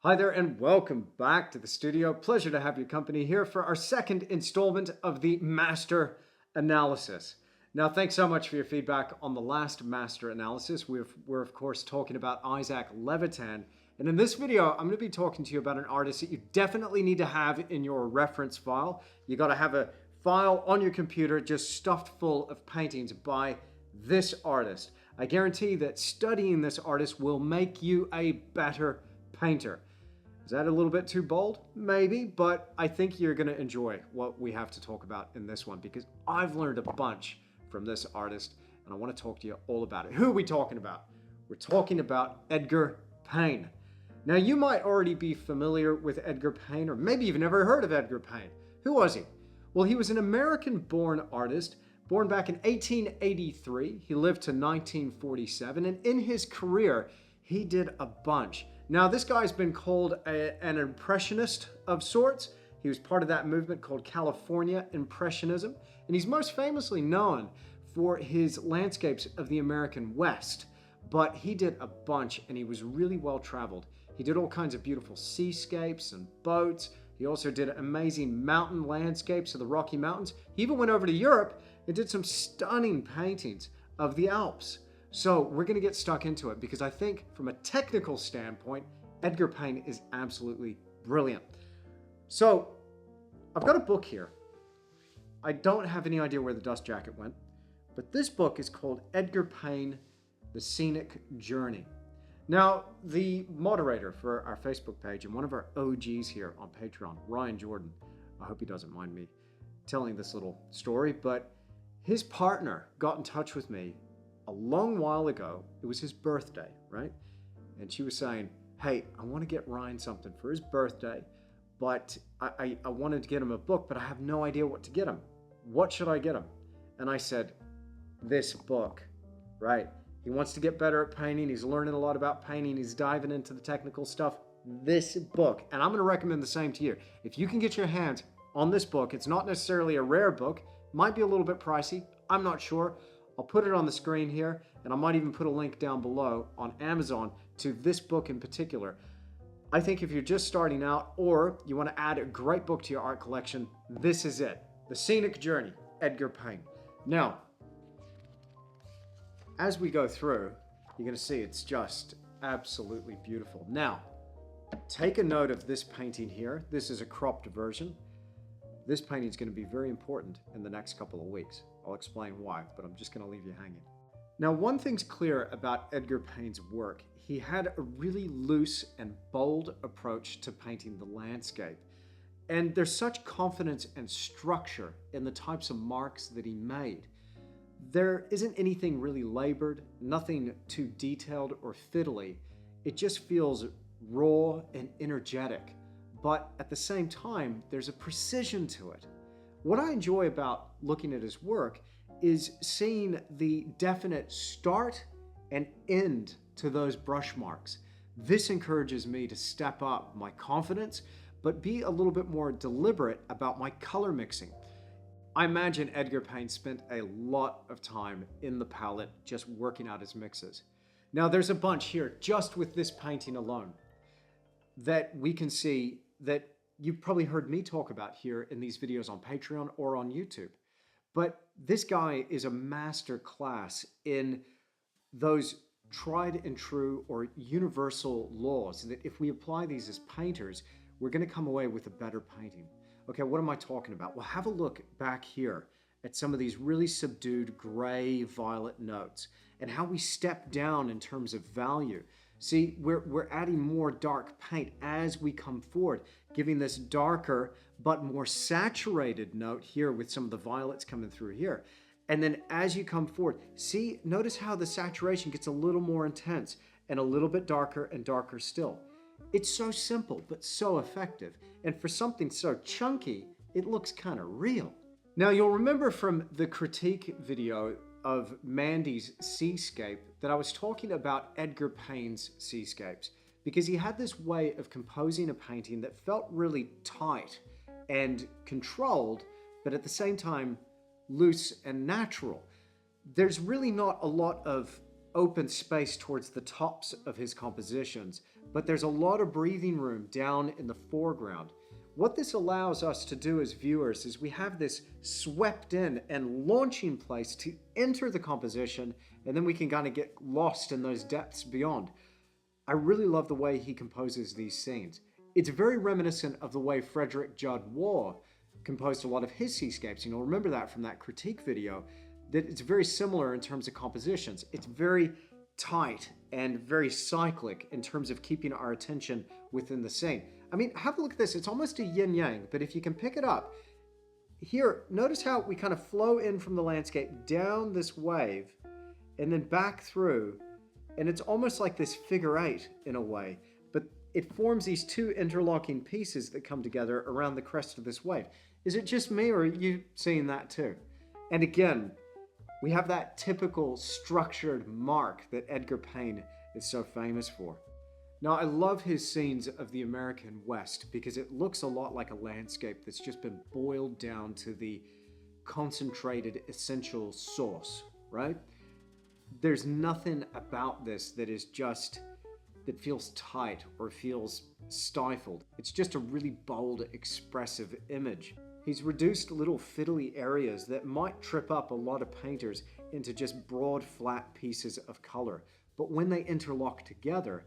Hi there and welcome back to the studio. Pleasure to have your company here for our second installment of the master analysis. Now, thanks so much for your feedback on the last master analysis. We're of course talking about Isaac Levitan. And in this video, I'm going to be talking to you about an artist that you definitely need to have in your reference file. You got to have a file on your computer just stuffed full of paintings by this artist. I guarantee that studying this artist will make you a better painter. Is that a little bit too bold? Maybe, but I think you're going to enjoy what we have to talk about in this one because I've learned a bunch from this artist and I want to talk to you all about it. Who are we talking about? We're talking about Edgar PAYNE. Now, you might already be familiar with Edgar PAYNE, or maybe you've never heard of Edgar PAYNE. Who was he? Well, he was an American-born artist, born back in 1883. He lived to 1947, and in his career, he did a bunch. Now, this guy's been called an impressionist of sorts. He was part of that movement called California Impressionism, and he's most famously known for his landscapes of the American West. But he did a bunch, and he was really well-traveled. He did all kinds of beautiful seascapes and boats. He also did amazing mountain landscapes of the Rocky Mountains. He even went over to Europe and did some stunning paintings of the Alps. So we're going to get stuck into it because I think from a technical standpoint, Edgar PAYNE is absolutely brilliant. So I've got a book here. I don't have any idea where the dust jacket went, but this book is called Edgar PAYNE, The Scenic Journey. Now, the moderator for our Facebook page and one of our OGs here on Patreon, Ryan Jordan, I hope he doesn't mind me telling this little story, but his partner got in touch with me a long while ago. It was his birthday, right? And she was saying, hey, I want to get Ryan something for his birthday, but I wanted to get him a book, but I have no idea what to get him. What should I get him? And I said, this book, right? He wants to get better at painting. He's learning a lot about painting. He's diving into the technical stuff. This book, and I'm going to recommend the same to you. If you can get your hands on this book, it's not necessarily a rare book. Might be a little bit pricey. I'm not sure. I'll put it on the screen here, and I might even put a link down below on Amazon to this book in particular. I think if you're just starting out or you want to add a great book to your art collection, this is it. The Scenic Journey, Edgar PAYNE. Now, as we go through, you're going to see it's just absolutely beautiful. Now, take a note of this painting here. This is a cropped version. This painting is going to be very important in the next couple of weeks. I'll explain why, but I'm just going to leave you hanging. Now, one thing's clear about Edgar PAYNE's work. He had a really loose and bold approach to painting the landscape. And there's such confidence and structure in the types of marks that he made. There isn't anything really labored, nothing too detailed or fiddly. It just feels raw and energetic. But at the same time, there's a precision to it. What I enjoy about looking at his work is seeing the definite start and end to those brush marks. This encourages me to step up my confidence, but be a little bit more deliberate about my color mixing. I imagine Edgar PAYNE spent a lot of time in the palette just working out his mixes. Now there's a bunch here just with this painting alone that we can see that you've probably heard me talk about here in these videos on Patreon or on YouTube. But this guy is a master class in those tried and true or universal laws that if we apply these as painters, we're going to come away with a better painting. Okay, what am I talking about? Well, have a look back here at some of these really subdued gray violet notes and how we step down in terms of value. See, we're adding more dark paint as we come forward, giving this darker but more saturated note here with some of the violets coming through here. And then as you come forward, see, notice how the saturation gets a little more intense and a little bit darker and darker still. It's so simple, but so effective. And for something so chunky, it looks kind of real. Now, you'll remember from the critique video of Mandy's seascape that I was talking about Edgar PAYNE's seascapes because he had this way of composing a painting that felt really tight and controlled, but at the same time, loose and natural. There's really not a lot of open space towards the tops of his compositions, but there's a lot of breathing room down in the foreground. What this allows us to do as viewers is we have this swept in and launching place to enter the composition, and then we can kind of get lost in those depths beyond. I really love the way he composes these scenes. It's very reminiscent of the way Frederick Judd Waugh composed a lot of his seascapes. You know, remember that from that critique video, that it's very similar in terms of compositions. It's very tight and very cyclic in terms of keeping our attention within the scene. I mean, have a look at this. It's almost a yin-yang, but if you can pick it up, here, notice how we kind of flow in from the landscape down this wave and then back through, and it's almost like this figure eight in a way, but it forms these two interlocking pieces that come together around the crest of this wave. Is it just me, or are you seeing that too? And again, we have that typical structured mark that Edgar Payne is so famous for. Now, I love his scenes of the American West because it looks a lot like a landscape that's just been boiled down to the concentrated essential sauce, right? There's nothing about this that is just, that feels tight or feels stifled. It's just a really bold, expressive image. He's reduced little fiddly areas that might trip up a lot of painters into just broad, flat pieces of color. But when they interlock together,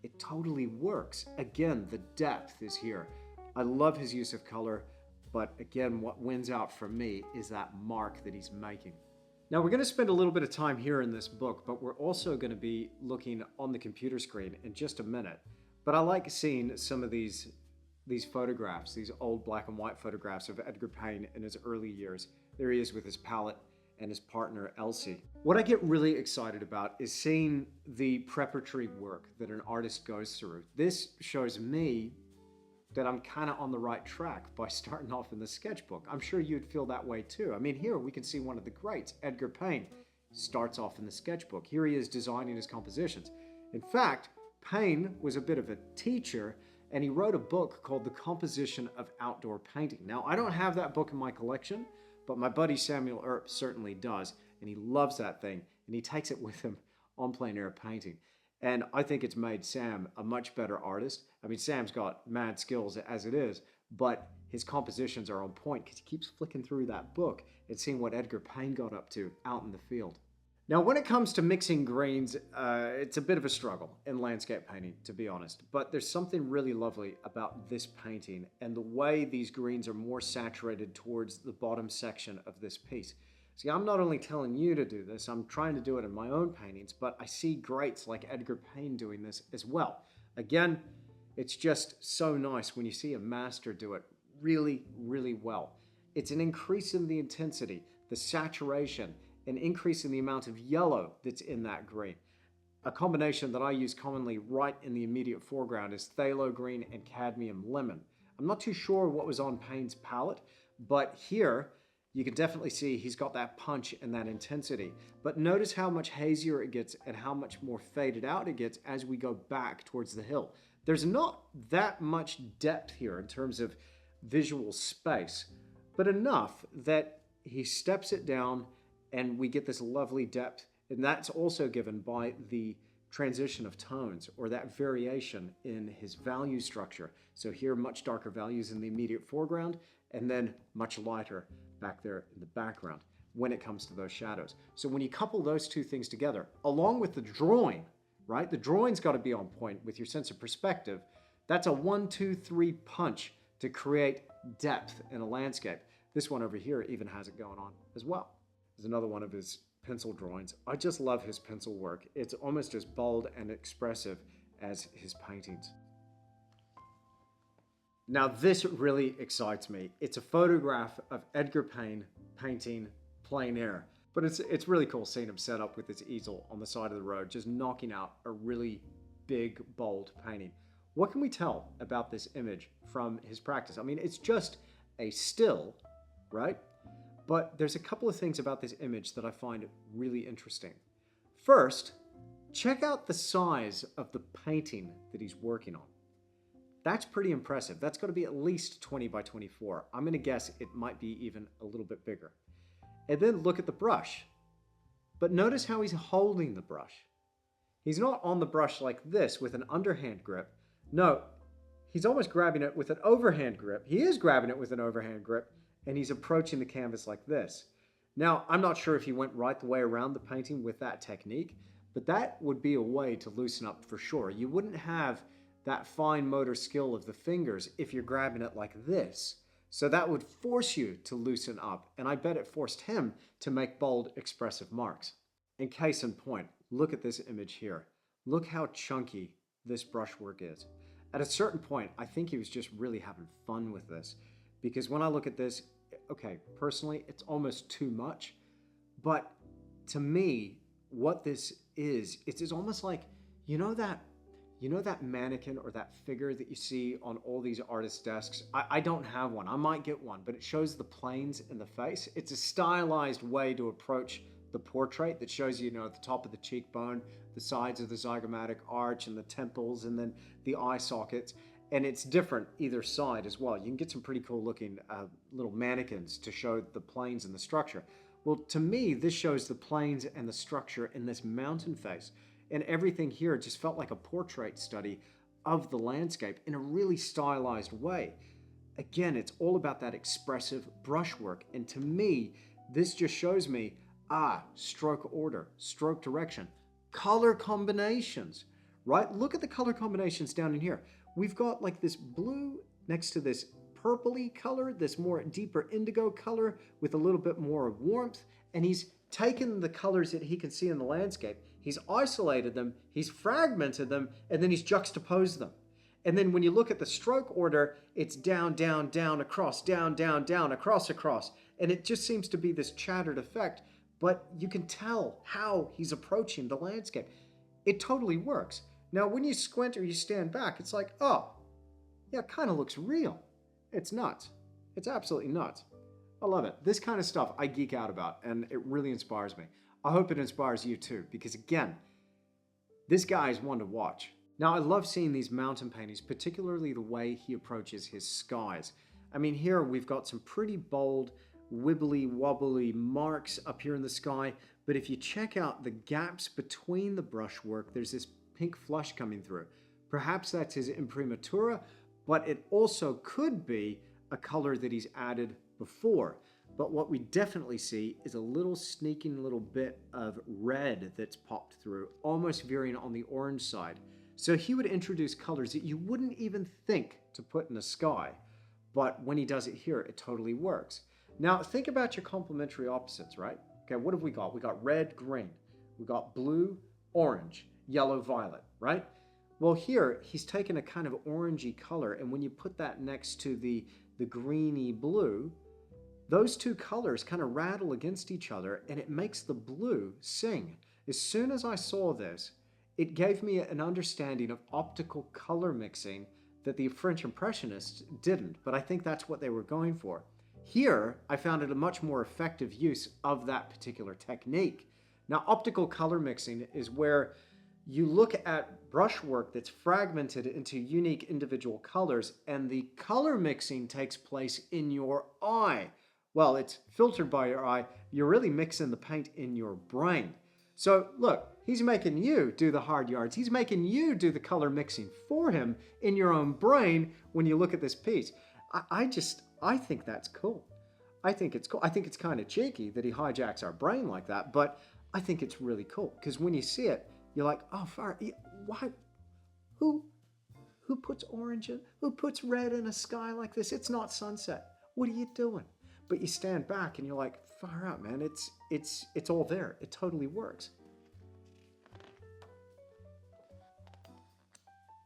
it totally works. Again, the depth is here. I love his use of color, but again, what wins out for me is that mark that he's making. Now, we're going to spend a little bit of time here in this book, but we're also going to be looking on the computer screen in just a minute. But I like seeing some of these photographs, these old black and white photographs of Edgar Payne in his early years. There he is with his palette and his partner, Elsie. What I get really excited about is seeing the preparatory work that an artist goes through. This shows me that I'm kind of on the right track by starting off in the sketchbook. I'm sure you'd feel that way too. I mean, here we can see one of the greats, Edgar Payne, starts off in the sketchbook. Here he is designing his compositions. In fact, Payne was a bit of a teacher, and he wrote a book called The Composition of Outdoor Painting. Now, I don't have that book in my collection, but my buddy Samuel Earp certainly does, and he loves that thing, and he takes it with him on plein air painting. And I think it's made Sam a much better artist. I mean, Sam's got mad skills as it is, but his compositions are on point because he keeps flicking through that book and seeing what Edgar Payne got up to out in the field. Now, when it comes to mixing greens, it's a bit of a struggle in landscape painting, to be honest. But there's something really lovely about this painting and the way these greens are more saturated towards the bottom section of this piece. See, I'm not only telling you to do this, I'm trying to do it in my own paintings, but I see greats like Edgar Payne doing this as well. Again, it's just so nice when you see a master do it really, really well. It's an increase in the intensity, the saturation, an increase in the amount of yellow that's in that green. A combination that I use commonly right in the immediate foreground is phthalo green and cadmium lemon. I'm not too sure what was on Payne's palette, but here you can definitely see he's got that punch and that intensity. But notice how much hazier it gets and how much more faded out it gets as we go back towards the hill. There's not that much depth here in terms of visual space, but enough that he steps it down and we get this lovely depth. And that's also given by the transition of tones, or that variation in his value structure. So here, much darker values in the immediate foreground, and then much lighter back there in the background when it comes to those shadows. So when you couple those two things together, along with the drawing, right? The drawing's got to be on point with your sense of perspective. That's a 1, 2, 3 punch to create depth in a landscape. This one over here even has it going on as well. There's another one of his pencil drawings. I just love his pencil work. It's almost as bold and expressive as his paintings. Now this really excites me. It's a photograph of Edgar Payne painting plein air. But it's really cool seeing him set up with his easel on the side of the road, just knocking out a really big, bold painting. What can we tell about this image from his practice? I mean, it's just a still, right? But there's a couple of things about this image that I find really interesting. First, check out the size of the painting that he's working on. That's pretty impressive. That's got to be at least 20 by 24. I'm going to guess it might be even a little bit bigger. And then look at the brush. But notice how he's holding the brush. He's not on the brush like this with an underhand grip. No, he's almost grabbing it with an overhand grip. He is grabbing it with an overhand grip, and he's approaching the canvas like this. Now, I'm not sure if he went right the way around the painting with that technique, but that would be a way to loosen up for sure. You wouldn't have that fine motor skill of the fingers if you're grabbing it like this. So that would force you to loosen up, and I bet it forced him to make bold, expressive marks. In case in point, look at this image here. Look how chunky this brushwork is. At a certain point, I think he was just really having fun with this, because when I look at this, okay, personally, it's almost too much, but to me, what this is, it's almost like, you know that mannequin or that figure that you see on all these artist desks? I don't have one. I might get one, but it shows the planes in the face. It's a stylized way to approach the portrait that shows you, the top of the cheekbone, the sides of the zygomatic arch, and the temples, and then the eye sockets. And it's different either side as well. You can get some pretty cool looking little mannequins to show the planes and the structure. Well, to me, this shows the planes and the structure in this mountain face. And everything here just felt like a portrait study of the landscape in a really stylized way. Again, it's all about that expressive brushwork. And to me, this just shows me, stroke order, stroke direction, color combinations, right? Look at the color combinations down in here. We've got like this blue next to this purpley color, this more deeper indigo color with a little bit more warmth. And he's taken the colors that he can see in the landscape, he's isolated them, he's fragmented them, and then he's juxtaposed them. And then when you look at the stroke order, it's down, down, down, across, down, down, down, across, across. And it just seems to be this chattered effect, but you can tell how he's approaching the landscape. It totally works. Now, when you squint or you stand back, it's like, oh, yeah, it kind of looks real. It's nuts. It's absolutely nuts. I love it. This kind of stuff I geek out about, and it really inspires me. I hope it inspires you too, because again, this guy is one to watch. Now, I love seeing these mountain paintings, particularly the way he approaches his skies. I mean, here we've got some pretty bold, wibbly wobbly marks up here in the sky, but if you check out the gaps between the brushwork, there's this pink flush coming through. Perhaps that's his imprimatura, but it also could be a color that he's added before. But what we definitely see is a little sneaking little bit of red that's popped through, almost veering on the orange side. So he would introduce colors that you wouldn't even think to put in a sky, but when he does it here, it totally works. Now think about your complementary opposites, right? Okay, what have we got? We got red, green. We got blue, orange, yellow, violet, right? Well, here he's taken a kind of orangey color, and when you put that next to the greeny blue, those two colors kind of rattle against each other, and it makes the blue sing. As soon as I saw this, it gave me an understanding of optical color mixing that the French Impressionists didn't, but I think that's what they were going for. Here, I found it a much more effective use of that particular technique. Now, optical color mixing is where you look at brushwork that's fragmented into unique individual colors, and the color mixing takes place in your eye. Well, it's filtered by your eye. You're really mixing the paint in your brain. So look, he's making you do the hard yards. He's making you do the color mixing for him in your own brain when you look at this piece. I think that's cool. I think it's cool. I think it's kind of cheeky that he hijacks our brain like that, but I think it's really cool because when you see it, you're like, oh, fire, why? Who puts orange in? Who puts red in a sky like this? It's not sunset. What are you doing? But you stand back and you're like, far out, man. It's all there. It totally works.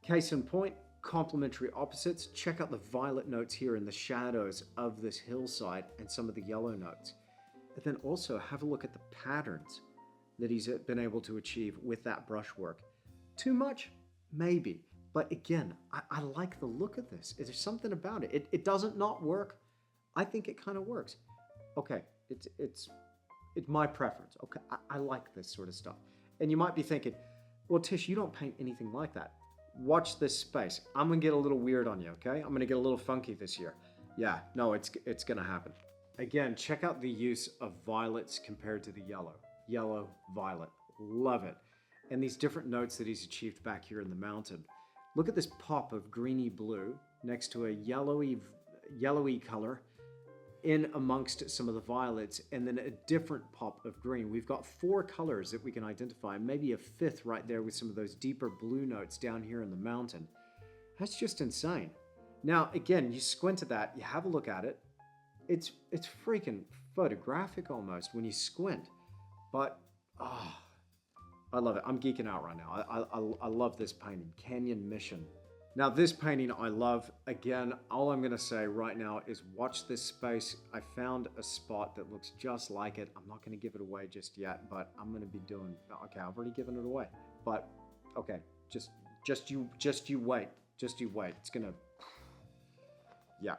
Case in point, complementary opposites. Check out the violet notes here in the shadows of this hillside and some of the yellow notes. And then also have a look at the patterns that he's been able to achieve with that brushwork. Too much? Maybe. But again, I like the look of this. There's something about it. It doesn't not work. I think it kind of works. Okay, it's my preference. Okay, I like this sort of stuff. And you might be thinking, well, Tish, you don't paint anything like that. Watch this space. I'm gonna get a little weird on you, okay? I'm gonna get a little funky this year. Yeah, no, it's gonna happen. Again, check out the use of violets compared to the yellow. Yellow, violet, love it. and these different notes that he's achieved back here in the mountain. Look at this pop of greeny blue next to a yellowy color in amongst some of the violets, and then a different pop of green. We've got 4 colors that we can identify, maybe a 5th right there with some of those deeper blue notes down here in the mountain. That's just insane. Now, again, you squint at that, you have a look at it. It's freaking photographic almost when you squint. But, I love it. I'm geeking out right now. I love this painting, Canyon Mission. Now, this painting I love. Again, all I'm going to say right now is watch this space. I found a spot that looks just like it. I'm not going to give it away just yet, but I'm going to be doing... Okay, I've already given it away. But, okay, just you wait. Just you wait. It's going to... Yeah.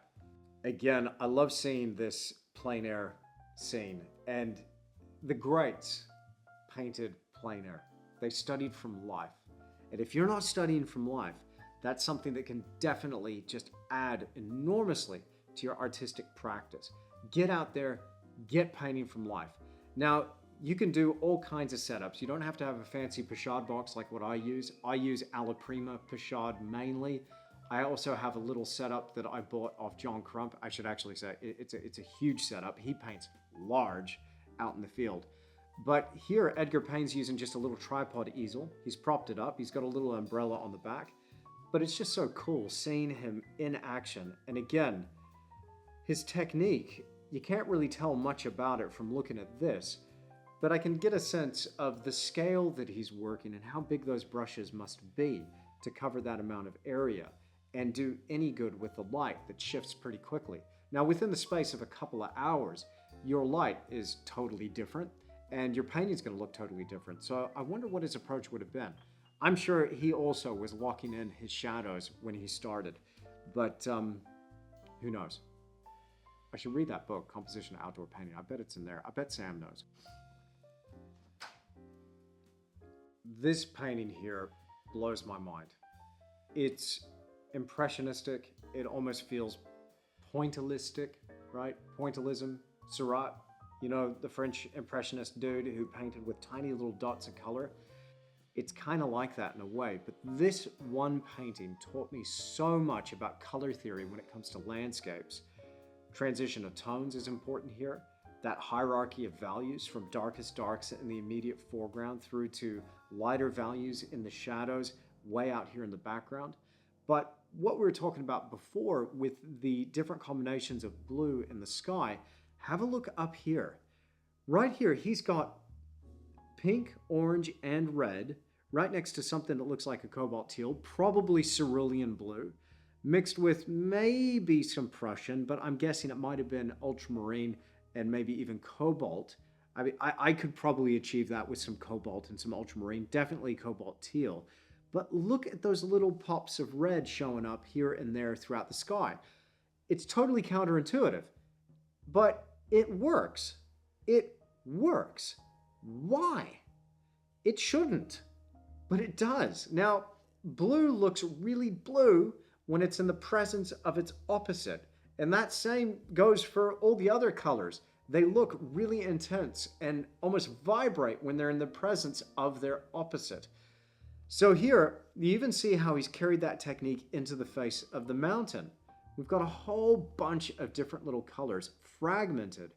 Again, I love seeing this plein air scene. And the greats painted plein air. They studied from life. And if you're not studying from life, that's something that can definitely just add enormously to your artistic practice. Get out there, get painting from life. Now, you can do all kinds of setups. You don't have to have a fancy pochade box like what I use. I use alla prima pochade mainly. I also have a little setup that I bought off John Crump. I should actually say it's a huge setup. He paints large out in the field. But here, Edgar Payne's using just a little tripod easel. He's propped it up. He's got a little umbrella on the back. But it's just so cool seeing him in action. And again, his technique, you can't really tell much about it from looking at this, but I can get a sense of the scale that he's working and how big those brushes must be to cover that amount of area and do any good with the light that shifts pretty quickly. Now, within the space of a couple of hours, your light is totally different and your painting is going to look totally different. So I wonder what his approach would have been. I'm sure he also was locking in his shadows when he started, but who knows? I should read that book, Composition Outdoor Painting. I bet it's in there. I bet Sam knows. This painting here blows my mind. It's impressionistic. It almost feels pointillistic, right? Pointillism, Seurat, you know, the French impressionist dude who painted with tiny little dots of color. It's kind of like that in a way, but this one painting taught me so much about color theory when it comes to landscapes. Transition of tones is important here. That hierarchy of values from darkest darks in the immediate foreground through to lighter values in the shadows way out here in the background. But what we were talking about before with the different combinations of blue in the sky, have a look up here. Right here, he's got pink, orange, and red, right next to something that looks like a cobalt teal, probably cerulean blue, mixed with maybe some Prussian, but I'm guessing it might have been ultramarine and maybe even cobalt. I mean, I could probably achieve that with some cobalt and some ultramarine, definitely cobalt teal. But look at those little pops of red showing up here and there throughout the sky. It's totally counterintuitive, but it works. It works. Why? It shouldn't, but it does. Now, blue looks really blue when it's in the presence of its opposite, and that same goes for all the other colors. They look really intense and almost vibrate when they're in the presence of their opposite. So here, you even see how he's carried that technique into the face of the mountain. We've got a whole bunch of different little colors, fragmented.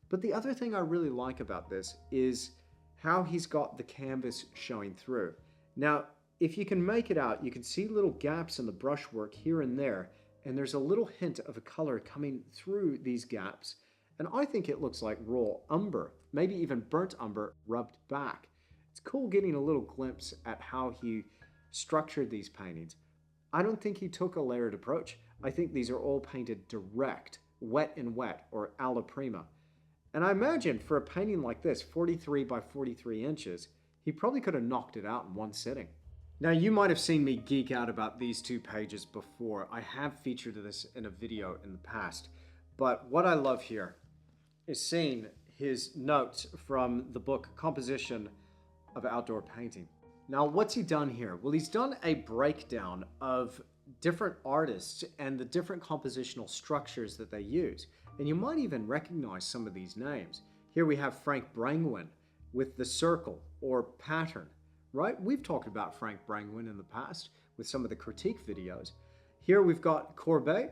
But the other thing I really like about this is how he's got the canvas showing through. Now, if you can make it out, you can see little gaps in the brushwork here and there, and there's a little hint of a color coming through these gaps. And I think it looks like raw umber, maybe even burnt umber rubbed back. It's cool getting a little glimpse at how he structured these paintings. I don't think he took a layered approach. I think these are all painted direct, wet in wet, or alla prima. And I imagine for a painting like this, 43 by 43 inches, he probably could have knocked it out in one sitting. Now, you might have seen me geek out about these 2 pages before. I have featured this in a video in the past. But what I love here is seeing his notes from the book Composition of Outdoor Painting. Now, what's he done here? Well, he's done a breakdown of different artists and the different compositional structures that they use. And you might even recognize some of these names. Here we have Frank Brangwyn with the circle or pattern. right? We've talked about Frank Brangwyn in the past with some of the critique videos. Here we've got Courbet,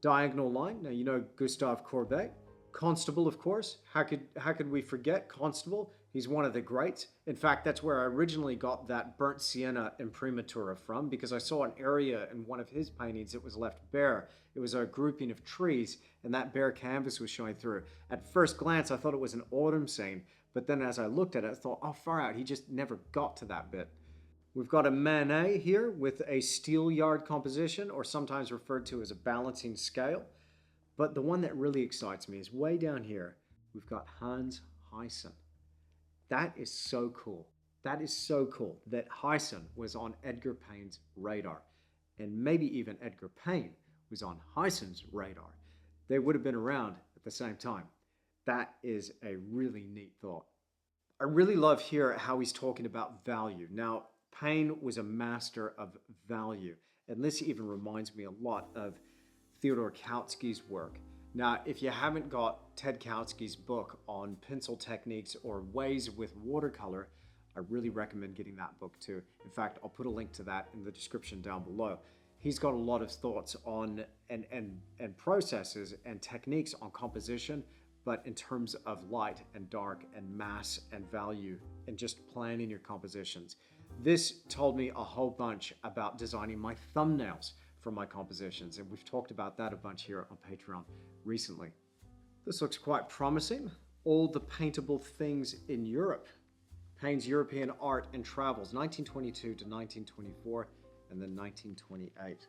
diagonal line. Now you know Gustave Courbet. Constable, of course. How could we forget Constable? He's one of the greats. In fact, that's where I originally got that burnt sienna imprimatura from, because I saw an area in one of his paintings that was left bare. It was a grouping of trees, and that bare canvas was showing through. At first glance, I thought it was an autumn scene, but then as I looked at it, I thought, oh, far out, he just never got to that bit. We've got a Manet here with a steelyard composition, or sometimes referred to as a balancing scale. But the one that really excites me is way down here. We've got Hans Huyssen. That is so cool. That is so cool that Huyssen was on Edgar Payne's radar. And maybe even Edgar Payne was on Huyssen's radar. They would have been around at the same time. That is a really neat thought. I really love here how he's talking about value. Now, Payne was a master of value. And this even reminds me a lot of Theodore Kautsky's work. Now, if you haven't got Ted Kautsky's book on pencil techniques or ways with watercolor, I really recommend getting that book too. In fact, I'll put a link to that in the description down below. He's got a lot of thoughts on and processes and techniques on composition, but in terms of light and dark and mass and value and just planning your compositions. This told me a whole bunch about designing my thumbnails for my compositions, and we've talked about that a bunch here on Patreon recently. This looks quite promising. All the paintable things in Europe. Payne's European Art and Travels, 1922 to 1924, and then 1928.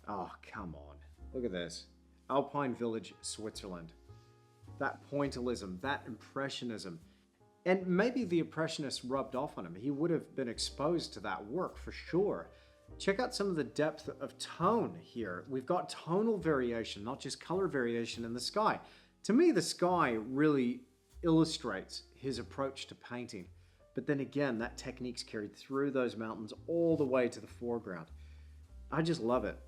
Oh, come on. Look at this. Alpine Village, Switzerland. That pointillism, that impressionism. And maybe the impressionists rubbed off on him. He would have been exposed to that work for sure. Check out some of the depth of tone here. We've got tonal variation, not just color variation in the sky. To me, the sky really illustrates his approach to painting. But then again, that technique's carried through those mountains all the way to the foreground. I just love it.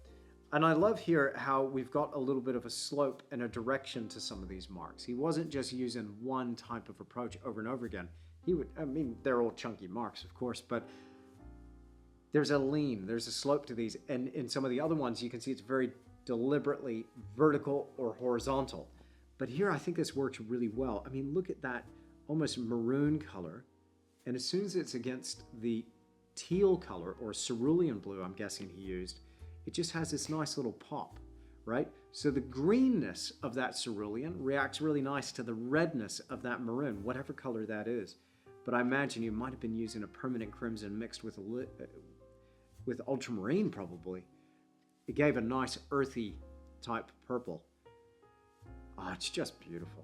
And I love here how we've got a little bit of a slope and a direction to some of these marks. He wasn't just using one type of approach over and over again. They're all chunky marks, of course, but there's a lean, there's a slope to these. And in some of the other ones, you can see it's very deliberately vertical or horizontal. But here, I think this works really well. I mean, look at that almost maroon color. And as soon as it's against the teal color, or cerulean blue, I'm guessing he used, it just has this nice little pop, right? So the greenness of that cerulean reacts really nice to the redness of that maroon, whatever color that is. But I imagine you might have been using a permanent crimson mixed with ultramarine, probably. It gave a nice earthy type purple. Oh, it's just beautiful.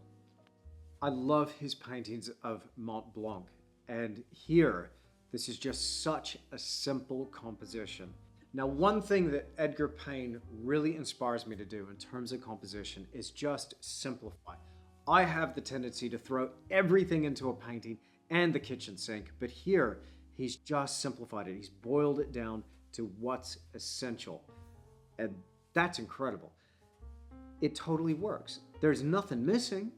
I love his paintings of Mont Blanc. And here, this is just such a simple composition. Now, one thing that Edgar Payne really inspires me to do in terms of composition is just simplify. I have the tendency to throw everything into a painting and the kitchen sink, but here he's just simplified it. He's boiled it down to what's essential. And that's incredible. It totally works. There's nothing missing,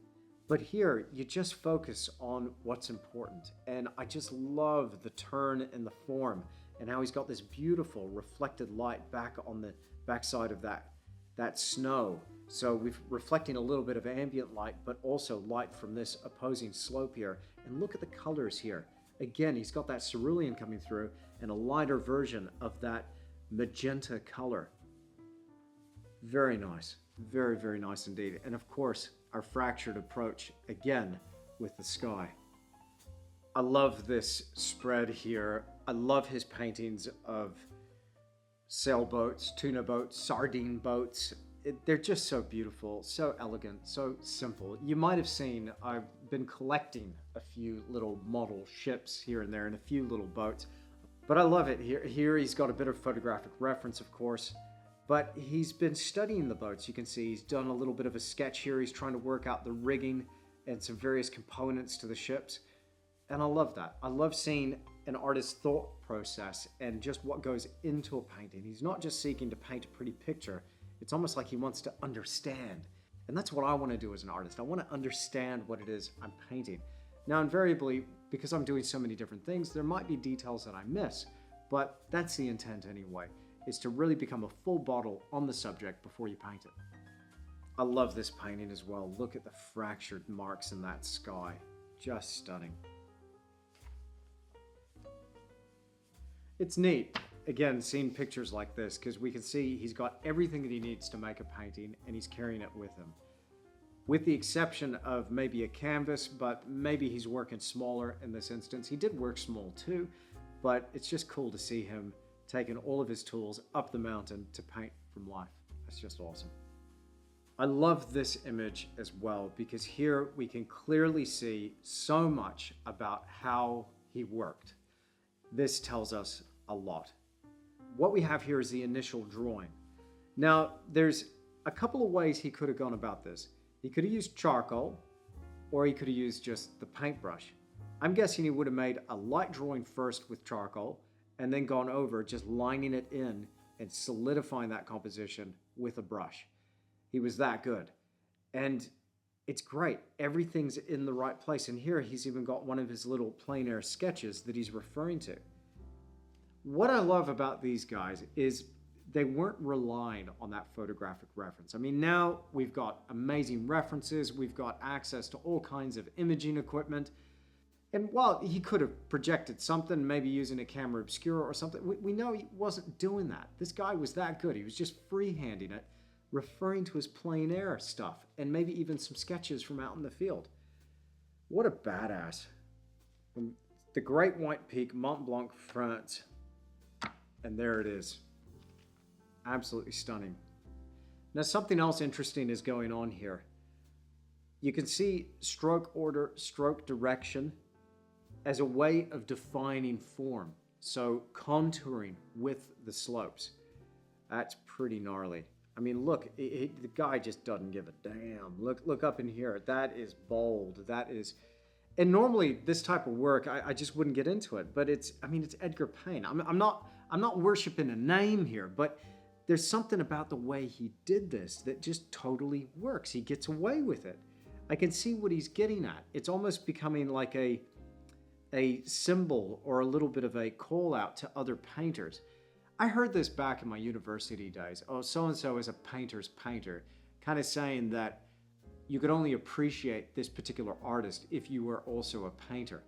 but here you just focus on what's important. And I just love the turn and the form, and how he's got this beautiful reflected light back on the backside of that snow. So we're reflecting a little bit of ambient light, but also light from this opposing slope here. And look at the colors here. Again, he's got that cerulean coming through and a lighter version of that magenta color. Very nice. Very, very nice indeed. And of course, our fractured approach again with the sky. I love this spread here. I love his paintings of sailboats, tuna boats, sardine boats. They're just so beautiful, so elegant, so simple. You might have seen I've been collecting a few little model ships here and there and a few little boats. But I love it. Here he's got a bit of photographic reference, of course. But he's been studying the boats. You can see he's done a little bit of a sketch here. He's trying to work out the rigging and some various components to the ships. And I love that. I love seeing an artist's thought process and just what goes into a painting. He's not just seeking to paint a pretty picture. It's almost like he wants to understand. And that's what I want to do as an artist. I want to understand what it is I'm painting. Now, invariably, because I'm doing so many different things, there might be details that I miss, but that's the intent anyway, is to really become a full bottle on the subject before you paint it. I love this painting as well. Look at the fractured marks in that sky. Just stunning. It's neat, again, seeing pictures like this, because we can see he's got everything that he needs to make a painting and he's carrying it with him. With the exception of maybe a canvas, but maybe he's working smaller in this instance. He did work small too, but it's just cool to see him taking all of his tools up the mountain to paint from life. That's just awesome. I love this image as well, because here we can clearly see so much about how he worked. This tells us a lot. What we have here is the initial drawing. Now, there's a couple of ways he could have gone about this. He could have used charcoal, or he could have used just the paintbrush. I'm guessing he would have made a light drawing first with charcoal, and then gone over just lining it in and solidifying that composition with a brush. He was that good. And it's great. Everything's in the right place. And here he's even got one of his little plein air sketches that he's referring to. What I love about these guys is they weren't relying on that photographic reference. I mean, now we've got amazing references. We've got access to all kinds of imaging equipment. And while he could have projected something, maybe using a camera obscura or something, we know he wasn't doing that. This guy was that good. He was just freehanding it, referring to his plein air stuff, and maybe even some sketches from out in the field. What a badass. The Great White Peak, Mont Blanc, France. And there it is. Absolutely stunning. Now, something else interesting is going on here. You can see stroke order, stroke direction as a way of defining form. So contouring with the slopes. That's pretty gnarly. I mean, look, the guy just doesn't give a damn. Look up in here. That is bold. That is... And normally this type of work, I just wouldn't get into it. But it's Edgar Payne. I'm not worshiping a name here, but there's something about the way he did this that just totally works. He gets away with it. I can see what he's getting at. It's almost becoming like a symbol or a little bit of a call out to other painters. I heard this back in my university days. Oh, so-and-so is a painter's painter. Kind of saying that you could only appreciate this particular artist if you were also a painter.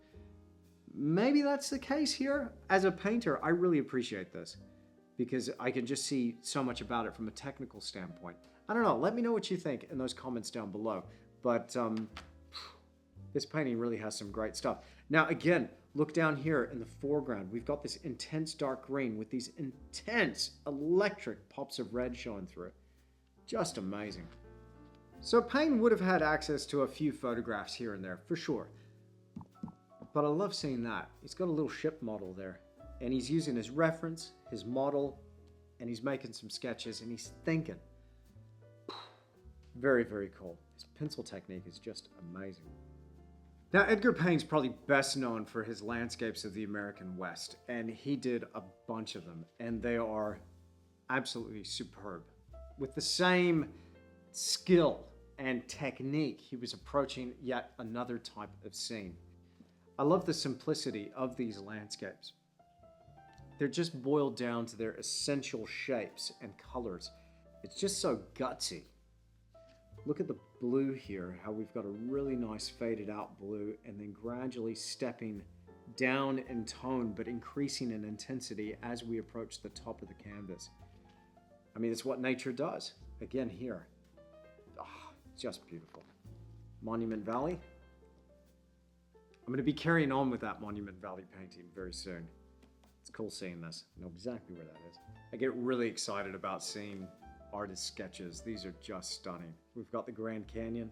Maybe that's the case here. As a painter, I really appreciate this because I can just see so much about it from a technical standpoint. I don't know. Let me know what you think in those comments down below. But this painting really has some great stuff. Now, again, look down here in the foreground. We've got this intense dark green with these intense electric pops of red showing through. Just amazing. So Payne would have had access to a few photographs here and there, for sure. But I love seeing that. He's got a little ship model there. And he's using his reference, his model, and he's making some sketches, and he's thinking. Very, very cool. His pencil technique is just amazing. Now, Edgar Payne's probably best known for his landscapes of the American West, and he did a bunch of them, and they are absolutely superb. With the same skill and technique, he was approaching yet another type of scene. I love the simplicity of these landscapes. They're just boiled down to their essential shapes and colors. It's just so gutsy. Look at the blue here, how we've got a really nice faded out blue and then gradually stepping down in tone but increasing in intensity as we approach the top of the canvas. I mean, it's what nature does. Again here. Oh, just beautiful. Monument Valley. I'm going to be carrying on with that Monument Valley painting very soon. It's cool seeing this. I know exactly where that is. I get really excited about seeing artist sketches. These are just stunning. We've got the Grand Canyon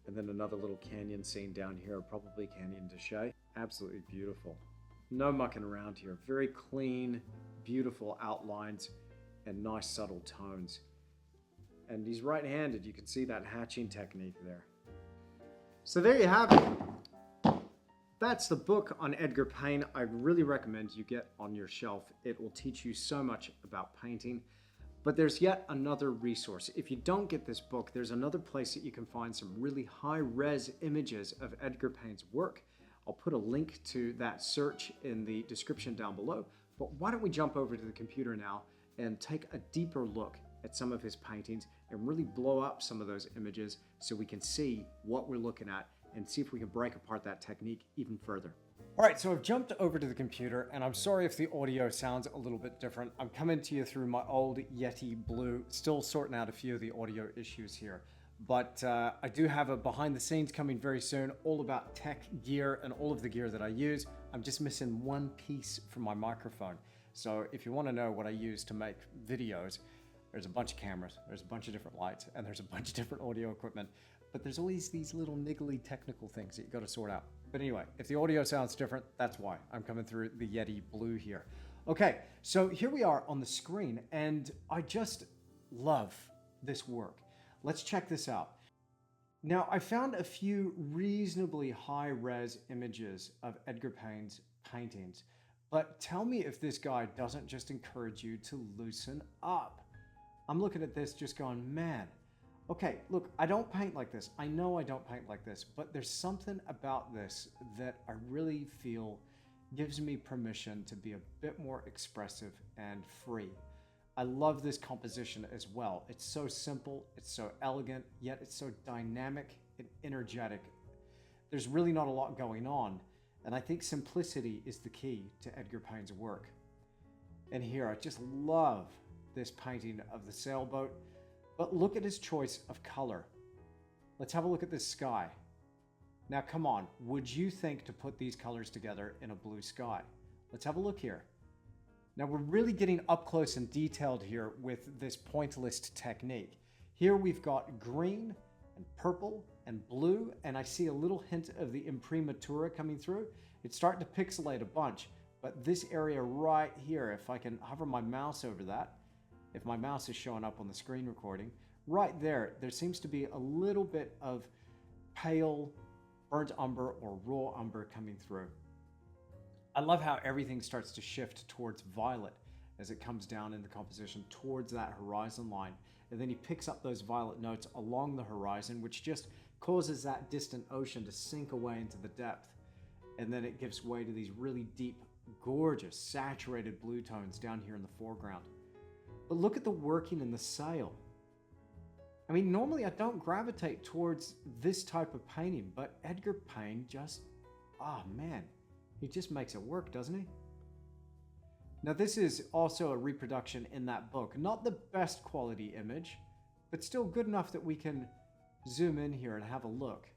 and then another little canyon scene down here, probably Canyon de Chelly. Absolutely beautiful. No mucking around here. Very clean, beautiful outlines and nice subtle tones. And he's right-handed. You can see that hatching technique there. So there you have it. That's the book on Edgar Payne. I really recommend you get on your shelf. It will teach you so much about painting. But there's yet another resource. If you don't get this book, there's another place that you can find some really high-res images of Edgar Payne's work. I'll put a link to that search in the description down below. But why don't we jump over to the computer now and take a deeper look at some of his paintings and really blow up some of those images so we can see what we're looking at and see if we can break apart that technique even further. All right, so I've jumped over to the computer, and I'm sorry if the audio sounds a little bit different. I'm coming to you through my old Yeti Blue, still sorting out a few of the audio issues here. But I do have a behind the scenes coming very soon, all about tech gear and all of the gear that I use. I'm just missing one piece from my microphone. So if you want to know what I use to make videos, there's a bunch of cameras, there's a bunch of different lights, and there's a bunch of different audio equipment. But there's always these little niggly technical things that you got to sort out. But anyway, if the audio sounds different, that's why. I'm coming through the Yeti Blue here. Okay, so here we are on the screen, and I just love this work. Let's check this out. Now, I found a few reasonably high-res images of Edgar Payne's paintings, but tell me if this guy doesn't just encourage you to loosen up. I'm looking at this just going, man, okay, look, I don't paint like this. I know I don't paint like this, but there's something about this that I really feel gives me permission to be a bit more expressive and free. I love this composition as well. It's so simple, it's so elegant, yet it's so dynamic and energetic. There's really not a lot going on, and I think simplicity is the key to Edgar Payne's work. And here, I just love this painting of the sailboat. But look at his choice of color. Let's have a look at this sky. Now, come on, would you think to put these colors together in a blue sky? Let's have a look here. Now, we're really getting up close and detailed here with this pointillist technique. Here we've got green and purple and blue, and I see a little hint of the imprimatura coming through. It's starting to pixelate a bunch, but this area right here, if I can hover my mouse over that, if my mouse is showing up on the screen recording, right there, there seems to be a little bit of pale burnt umber or raw umber coming through. I love how everything starts to shift towards violet as it comes down in the composition towards that horizon line. And then he picks up those violet notes along the horizon, which just causes that distant ocean to sink away into the depth. And then it gives way to these really deep, gorgeous, saturated blue tones down here in the foreground. But look at the working in the sail. I mean, normally I don't gravitate towards this type of painting, but Edgar Payne just, oh man, he just makes it work, doesn't he? Now, this is also a reproduction in that book. Not the best quality image, but still good enough that we can zoom in here and have a look.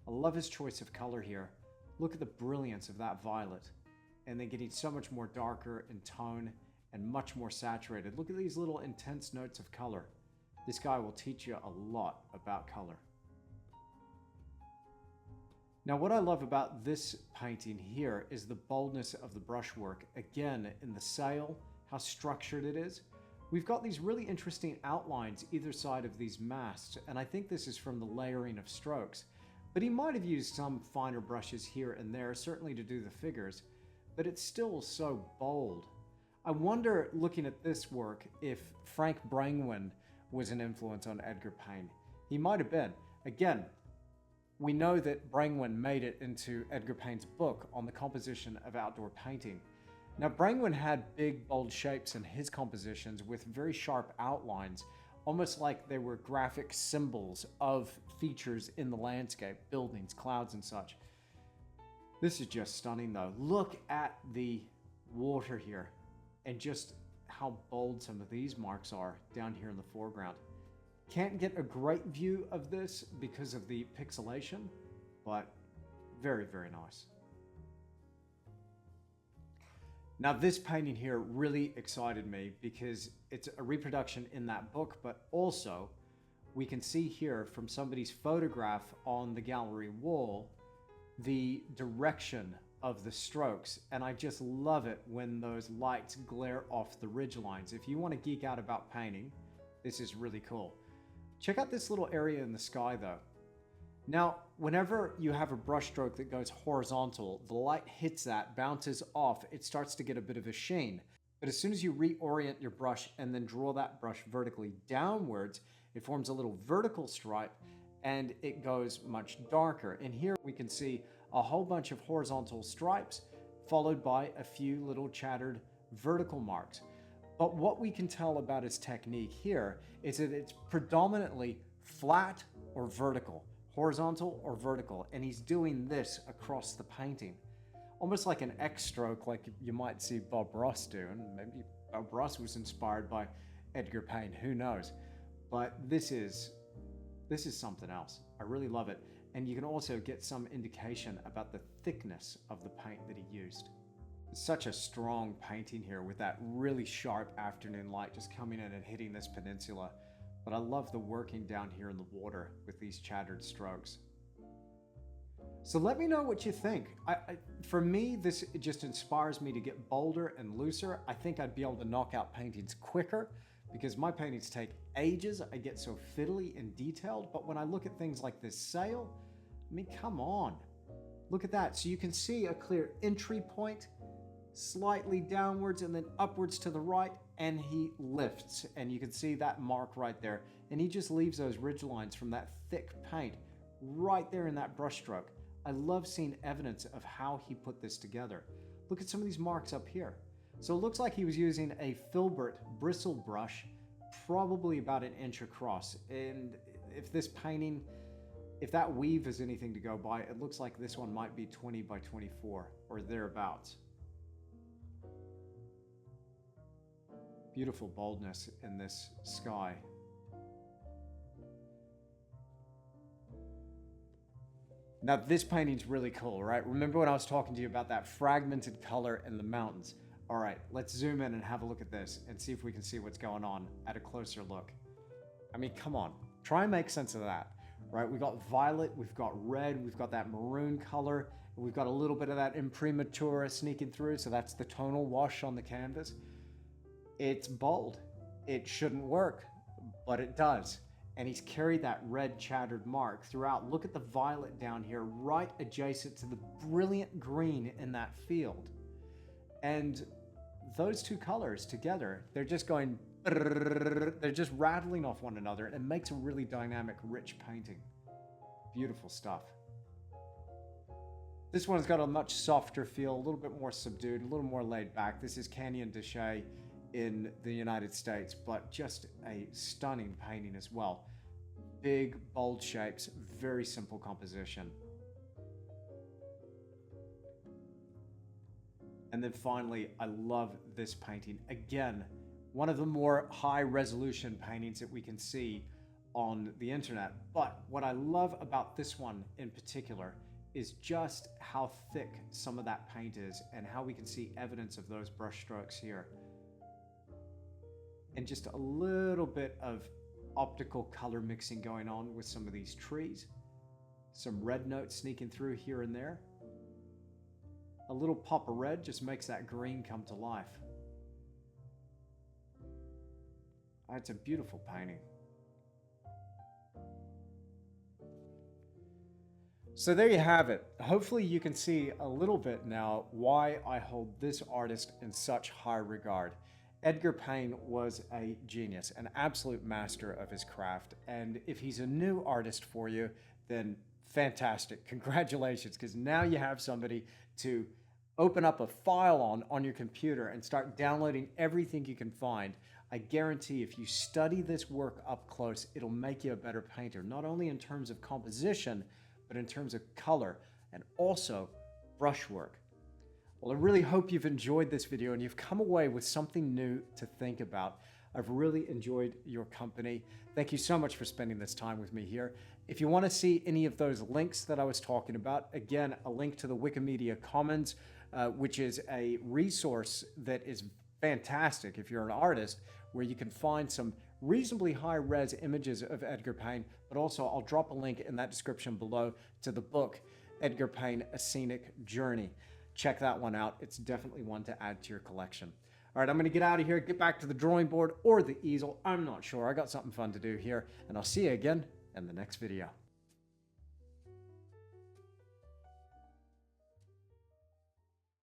I love his choice of color here. Look at the brilliance of that violet. And then getting so much more darker in tone and much more saturated. Look at these little intense notes of color. This guy will teach you a lot about color. Now, what I love about this painting here is the boldness of the brushwork. Again, in the sail, how structured it is. We've got these really interesting outlines either side of these masts, and I think this is from the layering of strokes. But he might have used some finer brushes here and there, certainly to do the figures, but it's still so bold. I wonder, looking at this work, if Frank Brangwyn was an influence on Edgar Payne. He might have been. Again, we know that Brangwyn made it into Edgar Payne's book on the composition of outdoor painting. Now, Brangwyn had big, bold shapes in his compositions with very sharp outlines, almost like they were graphic symbols of features in the landscape, buildings, clouds, and such. This is just stunning, though. Look at the water here and just how bold some of these marks are down here in the foreground. Can't get a great view of this because of the pixelation, but very, very nice. Now, this painting here really excited me because it's a reproduction in that book, but also we can see here from somebody's photograph on the gallery wall the direction of the strokes, and I just love it when those lights glare off the ridge lines. If you want to geek out about painting, this is really cool. Check out this little area in the sky though. Now, whenever you have a brush stroke that goes horizontal, the light hits that, bounces off, it starts to get a bit of a sheen. But as soon as you reorient your brush and then draw that brush vertically downwards, it forms a little vertical stripe and it goes much darker. And here we can see a whole bunch of horizontal stripes, followed by a few little chattered vertical marks. But what we can tell about his technique here is that it's predominantly flat or vertical, horizontal or vertical, and he's doing this across the painting. Almost like an X stroke, like you might see Bob Ross do, and maybe Bob Ross was inspired by Edgar PAYNE, who knows? But this is something else. I really love it. And you can also get some indication about the thickness of the paint that he used. It's such a strong painting here with that really sharp afternoon light just coming in and hitting this peninsula. But I love the working down here in the water with these chattered strokes. So let me know what you think. For me, this just inspires me to get bolder and looser. I think I'd be able to knock out paintings quicker because my paintings take ages. I get so fiddly and detailed. But when I look at things like this sail, I mean, come on. Look at that. So you can see a clear entry point, slightly downwards and then upwards to the right, and he lifts. And you can see that mark right there. And he just leaves those ridge lines from that thick paint right there in that brush stroke. I love seeing evidence of how he put this together. Look at some of these marks up here. So it looks like he was using a filbert bristle brush, probably about an inch across. And if this painting, if that weave is anything to go by, it looks like this one might be 20 by 24 or thereabouts. Beautiful boldness in this sky. Now this painting's really cool, right? Remember when I was talking to you about that fragmented color in the mountains? All right, let's zoom in and have a look at this and see if we can see what's going on at a closer look. I mean, come on, try and make sense of that, right? We've got violet, we've got red, we've got that maroon color, and we've got a little bit of that imprimatura sneaking through, so that's the tonal wash on the canvas. It's bold. It shouldn't work, but it does. And he's carried that red chattered mark throughout. Look at the violet down here, right adjacent to the brilliant green in that field. And those two colors together, they're just going, they're just rattling off one another, and it makes a really dynamic, rich painting. Beautiful stuff. This one's got a much softer feel, a little bit more subdued, a little more laid back. This is Canyon de Chelly in the United States, but just a stunning painting as well. Big, bold shapes, very simple composition. And then finally, I love this painting. Again, one of the more high resolution paintings that we can see on the internet. But what I love about this one in particular is just how thick some of that paint is and how we can see evidence of those brush strokes here. And just a little bit of optical color mixing going on with some of these trees. Some red notes sneaking through here and there. A little pop of red just makes that green come to life. It's a beautiful painting. So there you have it. Hopefully you can see a little bit now why I hold this artist in such high regard. Edgar PAYNE was a genius, an absolute master of his craft. And if he's a new artist for you, then fantastic. Congratulations, because now you have somebody to open up a file on your computer and start downloading everything you can find. I guarantee if you study this work up close, it'll make you a better painter, not only in terms of composition, but in terms of color and also brushwork. Well, I really hope you've enjoyed this video and you've come away with something new to think about. I've really enjoyed your company. Thank you so much for spending this time with me here. If you want to see any of those links that I was talking about, again, a link to the Wikimedia Commons, which is a resource that is fantastic if you're an artist, where you can find some reasonably high-res images of Edgar PAYNE, but also I'll drop a link in that description below to the book, Edgar PAYNE, A Scenic Journey. Check that one out. It's definitely one to add to your collection. All right, I'm going to get out of here, get back to the drawing board or the easel. I'm not sure. I got something fun to do here, and I'll see you again in the next video.